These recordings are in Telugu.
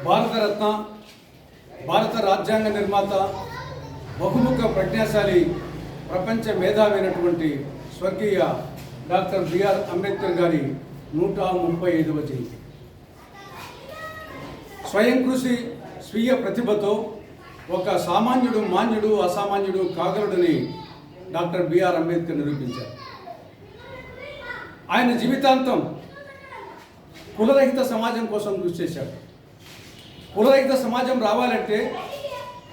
భారతరత్న భారత రాజ్యాంగ నిర్మాత బహుముఖ ప్రజ్ఞాశాలి ప్రపంచ మేధావైనటువంటి స్వర్గీయ డాక్టర్ బిఆర్ అంబేద్కర్ గారి 135వ జయంతి. స్వయం కృషి స్వీయ ప్రతిభతో ఒక సామాన్యుడు మాన్యుడు అసామాన్యుడు కాగలడని డాక్టర్ బిఆర్ అంబేద్కర్ నిరూపించారు. ఆయన జీవితాంతం కులరహిత సమాజం కోసం కృషి చేశాడు. కులరహిత సమాజం రావాలంటే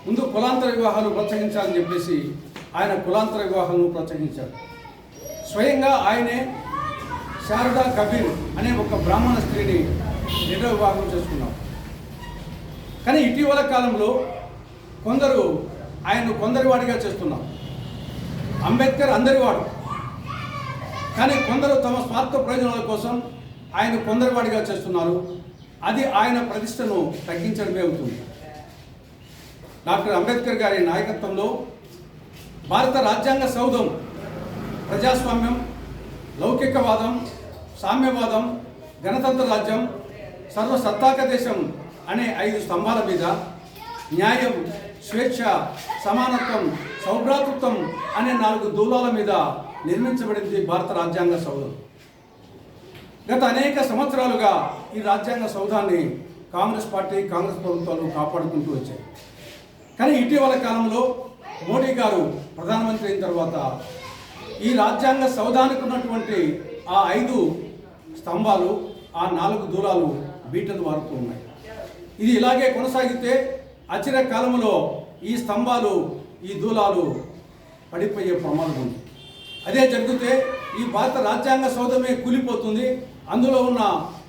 ముందు కులాంతర వివాహాలు ప్రోత్సహించాలని చెప్పేసి ఆయన కులాంతర వివాహాలను ప్రోత్సహించాడు. స్వయంగా ఆయనే శారదా కబీర్ అనే ఒక బ్రాహ్మణ స్త్రీని రెండవ వివాహం చేసుకున్నారు. కానీ ఇటీవల కాలంలో కొందరు ఆయన కొందరివాడిగా చేస్తున్నారు. అంబేద్కర్ అందరివాడు, కానీ కొందరు తమ స్వార్థ ప్రయోజనాల కోసం ఆయన కొందరివాడిగా చేస్తున్నారు. అది ఆయన ప్రతిష్టను తగ్గించడమే అవుతుంది. డాక్టర్ అంబేద్కర్ గారి నాయకత్వంలో భారత రాజ్యాంగ సౌధం ప్రజాస్వామ్యం, లౌకికవాదం, సామ్యవాదం, గణతంత్ర రాజ్యం, సర్వసత్తాక దేశం అనే 5 స్తంభాల మీద న్యాయం, స్వేచ్ఛ, సమానత్వం, సౌభ్రాతృత్వం అనే 4 దూలాల మీద నిర్మించబడింది భారత రాజ్యాంగ సౌధం. గత అనేక సంవత్సరాలుగా ఈ రాజ్యాంగ సౌధాన్ని కాంగ్రెస్ పార్టీ, కాంగ్రెస్ ప్రభుత్వాలు కాపాడుకుంటూ వచ్చాయి. కానీ ఇటీవల కాలంలో మోడీ గారు ప్రధానమంత్రి అయిన తర్వాత ఈ రాజ్యాంగ సౌధానికి ఉన్నటువంటి ఆ 5 స్తంభాలు, ఆ 4 దూలాలు బీటలు వారుతూ ఉన్నాయి. ఇది ఇలాగే కొనసాగితే అచిర కాలంలో ఈ స్తంభాలు, ఈ దూలాలు పడిపోయే ప్రమాదం ఉంది. అదే జరిగితే ఈ భారత రాజ్యాంగ సౌధమే కూలిపోతుంది. అందులో ఉన్న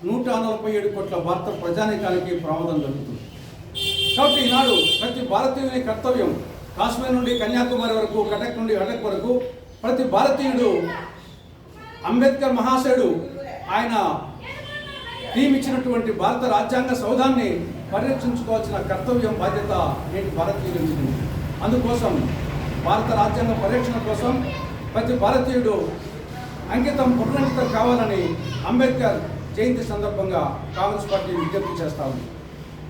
147 కోట్ల భారత ప్రజానీకానికి ప్రమాదం జరుగుతుంది. కాబట్టి ఈనాడు ప్రతి భారతీయుని కర్తవ్యం, కాశ్మీర్ నుండి కన్యాకుమారి వరకు, కటక్ నుండి హటక్ వరకు ప్రతి భారతీయుడు అంబేద్కర్ మహాశయుడు ఆయన టీం ఇచ్చినటువంటి భారత రాజ్యాంగ సౌధాన్ని పరిరక్షించుకోవాల్సిన కర్తవ్యం, బాధ్యత నేటి భారతీయులు ఉంది. అందుకోసం భారత రాజ్యాంగ పరిరక్షణ కోసం ప్రతి భారతీయుడు పునరంకితం కావాలని అంబేద్కర్ జయంతి సందర్భంగా కాంగ్రెస్ పార్టీ విజ్ఞప్తి చేస్తా ఉంది.